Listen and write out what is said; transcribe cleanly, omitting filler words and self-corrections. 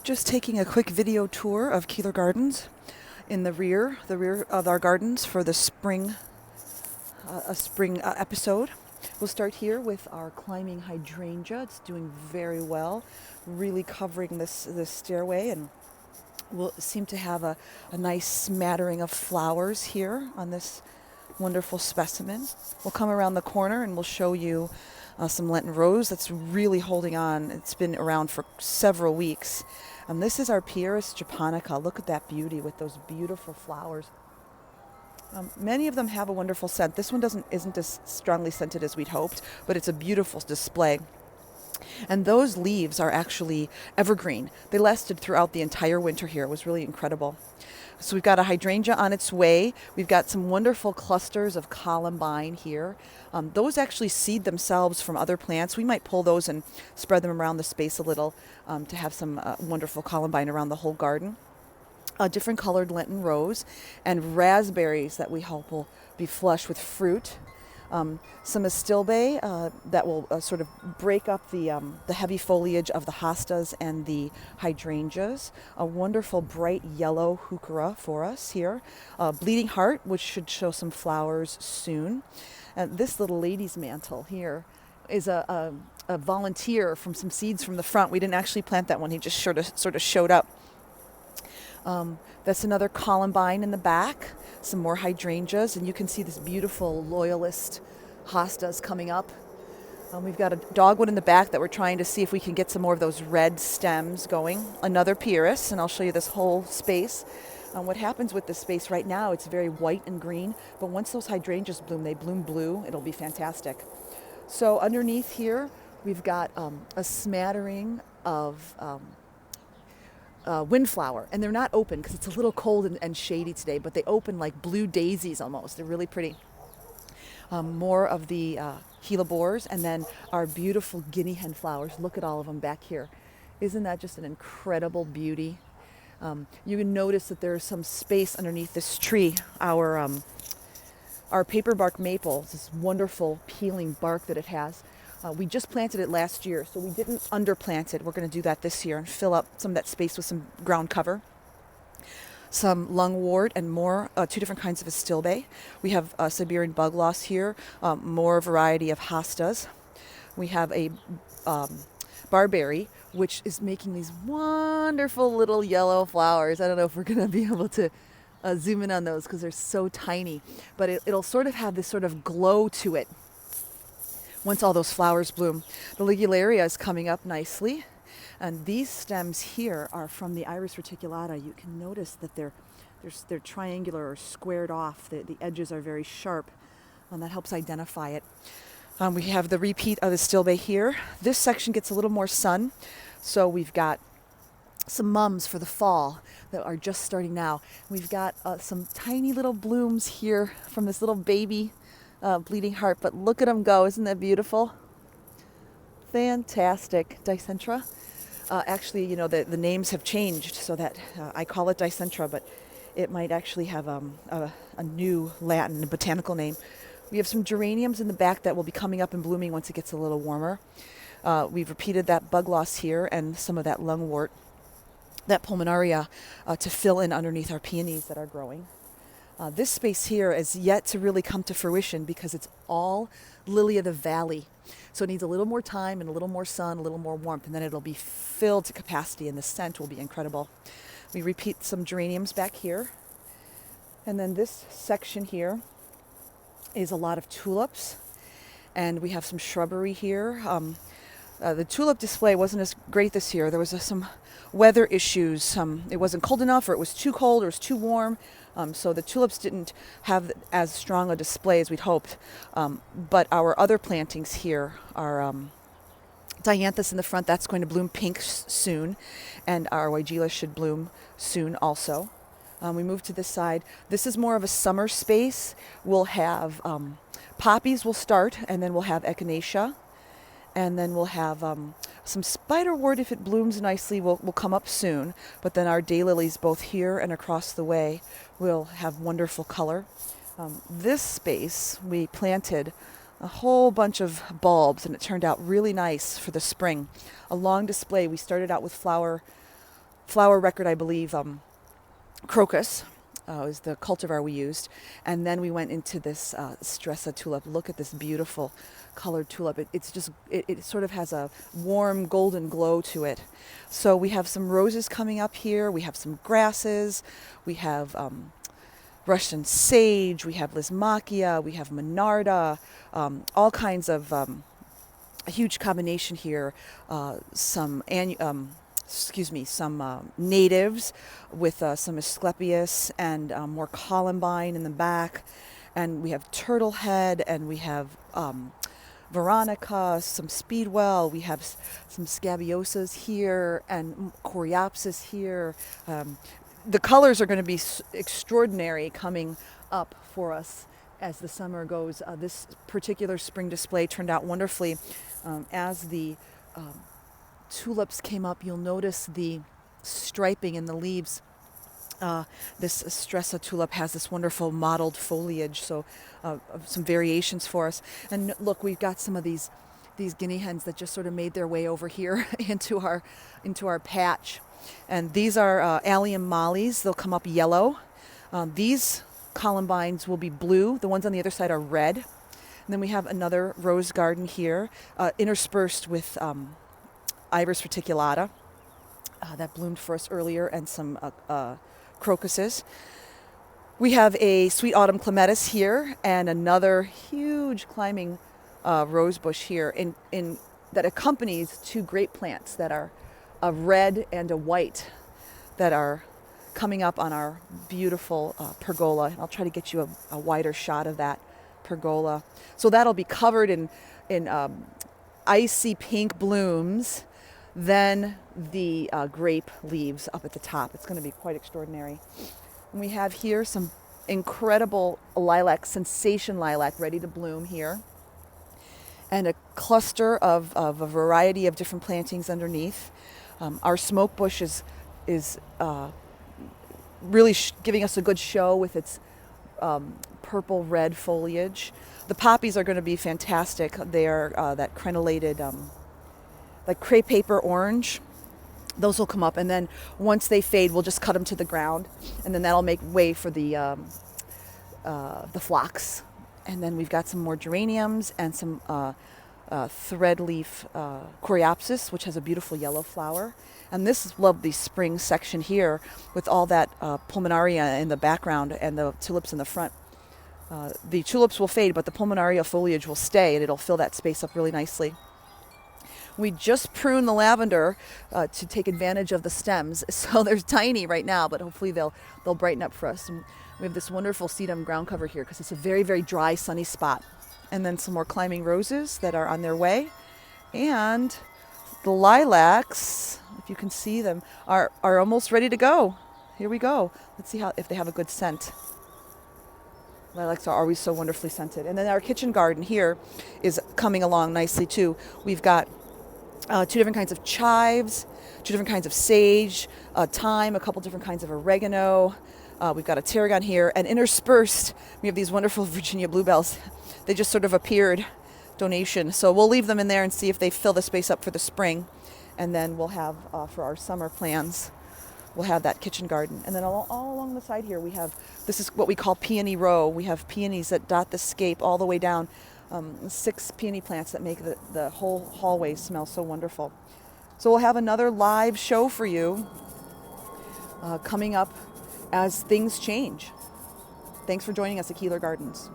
Just taking a quick video tour of Keeler Gardens in the rear of our gardens for the spring, episode. We'll start here with our climbing hydrangea. It's doing very well, really covering this stairway, and we'll seem to have a nice smattering of flowers here on this wonderful specimen. We'll come around the corner and we'll show you some Lenten rose that's really holding on. It's been around for several weeks. And this is our Pieris japonica. Look at that beauty with those beautiful flowers. Many of them have a wonderful scent. This one isn't as strongly scented as we'd hoped, but it's a beautiful display. And those leaves are actually evergreen. They lasted throughout the entire winter here. It was really incredible. So we've got a hydrangea on its way. We've got some wonderful clusters of columbine here. Those actually seed themselves from other plants. We might pull those and spread them around the space a little to have some wonderful columbine around the whole garden. A different colored Lenten rose and raspberries that we hope will be flush with fruit. Some astilbe that will sort of break up the heavy foliage of the hostas and the hydrangeas. A wonderful bright yellow heuchera for us here. Bleeding heart, which should show some flowers soon. And this little lady's mantle here is a volunteer from some seeds from the front. We didn't actually plant that one. He just sort of showed up. That's another columbine in the back, some more hydrangeas, and you can see this beautiful loyalist hostas coming up. We've got a dogwood in the back that we're trying to see if we can get some more of those red stems going. Another Pieris, and I'll show you this whole space. What happens with this space right now, it's very white and green, but once those hydrangeas bloom, they bloom blue. It'll be fantastic. So underneath here, we've got a smattering of windflower, and they're not open because it's a little cold and shady today, but they open like blue daisies almost. They're really pretty. More of the hellebores, and then our beautiful guinea hen flowers. Look at all of them back here. Isn't that just an incredible beauty? You can notice that there's some space underneath this tree. Our paper bark maple, this wonderful peeling bark that it has. We just planted it last year, so we didn't underplant it. We're going to do that this year and fill up some of that space with some ground cover. Some lungwort and more, two different kinds of astilbe. We have Siberian bug loss here, more variety of hostas. We have a barberry, which is making these wonderful little yellow flowers. I don't know if we're going to be able to zoom in on those because they're so tiny, but it'll sort of have this sort of glow to it once all those flowers bloom. The ligularia is coming up nicely. And these stems here are from the Iris reticulata. You can notice that they're triangular or squared off. The edges are very sharp, and that helps identify it. We have the repeat of the astilbe here. This section gets a little more sun, so we've got some mums for the fall that are just starting now. We've got some tiny little blooms here from this little baby bleeding heart, but look at them go. Isn't that beautiful? Fantastic. Dicentra. Actually, the names have changed so that I call it Dicentra, but it might actually have a new Latin botanical name. We have some geraniums in the back that will be coming up and blooming once it gets a little warmer. We've repeated that bug loss here and some of that lungwort, that pulmonaria, to fill in underneath our peonies that are growing. This space here is yet to really come to fruition because it's all lily of the valley. So it needs a little more time and a little more sun, a little more warmth, and then it'll be filled to capacity and the scent will be incredible. We repeat some geraniums back here. And then this section here is a lot of tulips. And we have some shrubbery here. The tulip display wasn't as great this year. There was some weather issues. It wasn't cold enough, or it was too cold, or it was too warm. So the tulips didn't have as strong a display as we'd hoped. But our other plantings here are dianthus in the front. That's going to bloom pink soon. And our weigela should bloom soon also. We move to this side. This is more of a summer space. We'll have poppies will start, and then we'll have echinacea. And then we'll have some spiderwort, if it blooms nicely, will come up soon. But then our daylilies, both here and across the way, will have wonderful color. This space, we planted a whole bunch of bulbs, and it turned out really nice for the spring. A long display. We started out with flower flower record, I believe, crocus was the cultivar we used. And then we went into this Stresa tulip. Look at this beautiful colored tulip. It sort of has a warm golden glow to it. So we have some roses coming up here. We have some grasses. We have Russian sage. We have Lysimachia. We have Monarda. All kinds of a huge combination here. Some natives with some Asclepias and more columbine in the back. And we have turtlehead, and we have Veronica, some speedwell. We have some scabiosas here and coreopsis here. The colors are going to be extraordinary coming up for us as the summer goes. This particular spring display turned out wonderfully. As the tulips came up, you'll notice the striping in the leaves. This Stresa tulip has this wonderful mottled foliage, so some variations for us. And look, we've got some of these guinea hens that just sort of made their way over here into our patch. And these are allium mollies. They'll come up yellow. These columbines will be blue. The ones on the other side are red. And then we have another rose garden here, interspersed with Iris reticulata that bloomed for us earlier, and some crocuses. We have a sweet autumn clematis here, and another huge climbing rose bush here in that accompanies two grape plants that are a red and a white that are coming up on our beautiful pergola. I'll try to get you a wider shot of that pergola. So that'll be covered in icy pink blooms, then the grape leaves up at the top. It's going to be quite extraordinary. And we have here some incredible lilac, sensation lilac, ready to bloom here, and a cluster of a variety of different plantings underneath. Our smoke bush is really giving us a good show with its purple red foliage. The poppies are going to be fantastic. They are that crenellated, like crepe paper orange. Those will come up, and then once they fade, we'll just cut them to the ground, and then that'll make way for the phlox. And then we've got some more geraniums and some threadleaf coreopsis, which has a beautiful yellow flower. And this is lovely spring section here with all that pulmonaria in the background and the tulips in the front. The tulips will fade, but the pulmonaria foliage will stay, and it'll fill that space up really nicely. We just pruned the lavender to take advantage of the stems, so they're tiny right now, but hopefully they'll brighten up for us. And we have this wonderful sedum ground cover here because it's a very, very dry, sunny spot. And then some more climbing roses that are on their way. And the lilacs, if you can see them, are almost ready to go. Here we go. Let's see if they have a good scent. Lilacs are always so wonderfully scented. And then our kitchen garden here is coming along nicely too. We've got 2 different kinds of chives, 2 different kinds of sage, thyme, a couple different kinds of oregano. We've got a tarragon here, and interspersed we have these wonderful Virginia bluebells. They just sort of appeared, donation. So we'll leave them in there and see if they fill the space up for the spring. And then we'll have, for our summer plans, we'll have that kitchen garden. And then all along the side here, this is what we call peony row. We have peonies that dot the scape all the way down. 6 peony plants that make the whole hallway smell so wonderful. So we'll have another live show for you coming up as things change. Thanks for joining us at Keeler Gardens.